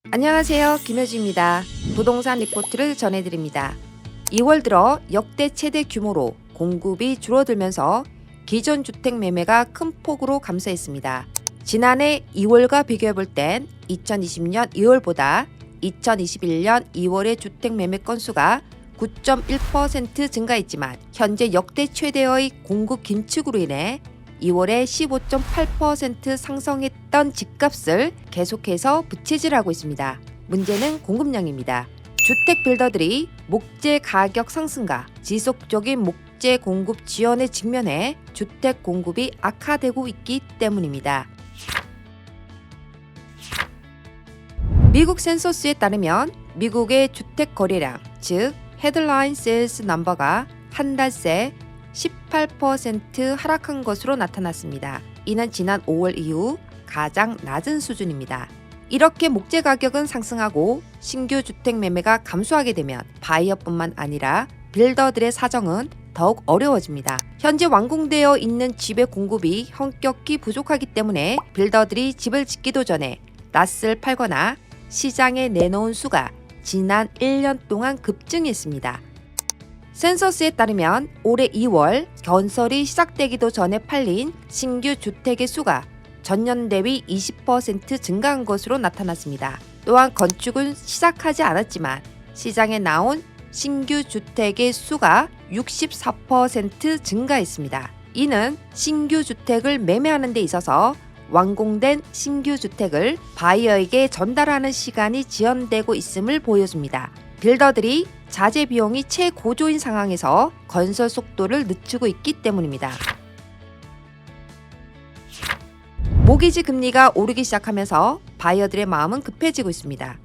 안녕하세요. 김효지입니다. 부동산 리포트를 전해드립니다. 2월 들어 역대 최대 규모로 공급이 줄어들면서 기존 주택 매매가 큰 폭으로 감소했습니다. 지난해 2월과 비교해볼 땐 2020년 2월보다 2021년 2월의 주택 매매 건수가 9.1% 증가했지만 현재 역대 최대의 공급 긴축으로 인해 2월에 15.8% 상승했던 집값을 계속해서 부채질하고 있습니다. 문제는 공급량입니다. 주택 빌더들이 목재 가격 상승과 지속적인 목재 공급 지연에 직면해 주택 공급이 악화되고 있기 때문입니다. 미국 센서스에 따르면 미국의 주택 거래량, 즉 헤드라인 세일스 넘버가 한 달 새 18% 하락한 것으로 나타났습니다. 이는 지난 5월 이후 가장 낮은 수준입니다. 이렇게 목재 가격은 상승하고 신규 주택 매매가 감소하게 되면 바이어뿐만 아니라 빌더들의 사정은 더욱 어려워집니다. 현재 완공되어 있는 집의 공급이 현격히 부족하기 때문에 빌더들이 집을 짓기도 전에 낫을 팔거나 시장에 내놓은 수가 지난 1년 동안 급증했습니다. 센서스에 따르면 올해 2월 건설이 시작되기도 전에 팔린 신규 주택의 수가 전년 대비 20% 증가한 것으로 나타났습니다. 또한 건축은 시작하지 않았지만 시장에 나온 신규 주택의 수가 64% 증가했습니다. 이는 신규 주택을 매매하는 데 있어서 완공된 신규 주택을 바이어에게 전달하는 시간이 지연되고 있음을 보여줍니다. 빌더들이 자재 비용이 최고조인 상황에서 건설 속도를 늦추고 있기 때문입니다. 모기지 금리가 오르기 시작하면서 바이어들의 마음은 급해지고 있습니다.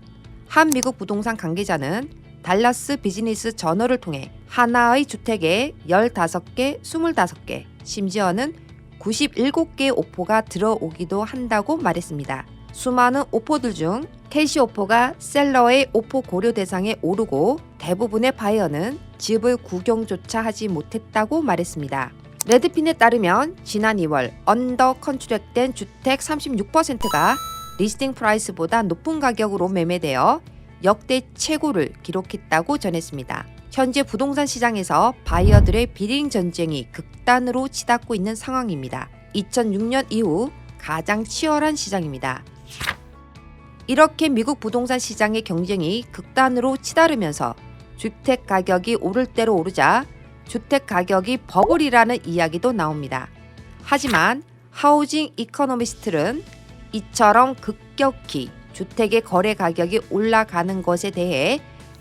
한 미국 부동산 관계자는 달라스 비즈니스 저널을 통해 하나의 주택에 15개, 25개, 심지어는 97개의 오퍼가 들어오기도 한다고 말했습니다. 수많은 오퍼들 중 캐시 오퍼가 셀러의 오퍼 고려 대상에 오르고 대부분의 바이어는 집을 구경조차 하지 못했다고 말했습니다. 레드핀에 따르면 지난 2월 언더 컨트랙된 주택 36%가 리스팅 프라이스보다 높은 가격으로 매매되어 역대 최고를 기록했다고 전했습니다. 현재 부동산 시장에서 바이어들의 비딩 전쟁이 극단으로 치닫고 있는 상황입니다. 2006년 이후 가장 치열한 시장입니다. 이렇게 미국 부동산 시장의 경쟁이 극단으로 치달으면서 주택 가격이 오를 대로 오르자 주택 가격이 버블이라는 이야기도 나옵니다. 하지만 하우징 이코노미스트는 이처럼 급격히 주택의 거래 가격이 올라가는 것에 대해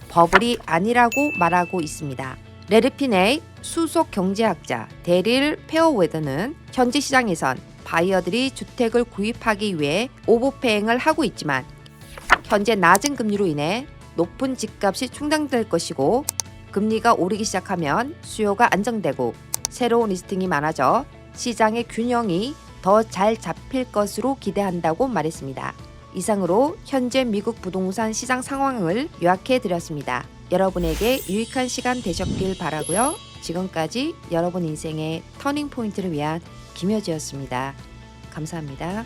버블이 아니라고 말하고 있습니다. 레드핀의 수석 경제학자 데릴 페어웨더는 현재 시장에선 바이어들이 주택을 구입하기 위해 오버페잉을 하고 있지만 현재 낮은 금리로 인해 높은 집값이 충당될 것이고 금리가 오르기 시작하면 수요가 안정되고 새로운 리스팅이 많아져 시장의 균형이 더 잘 잡힐 것으로 기대한다고 말했습니다. 이상으로 현재 미국 부동산 시장 상황을 요약해 드렸습니다. 여러분에게 유익한 시간 되셨길 바라고요. 지금까지 여러분 인생의 터닝 포인트를 위한 김효지였습니다. 감사합니다.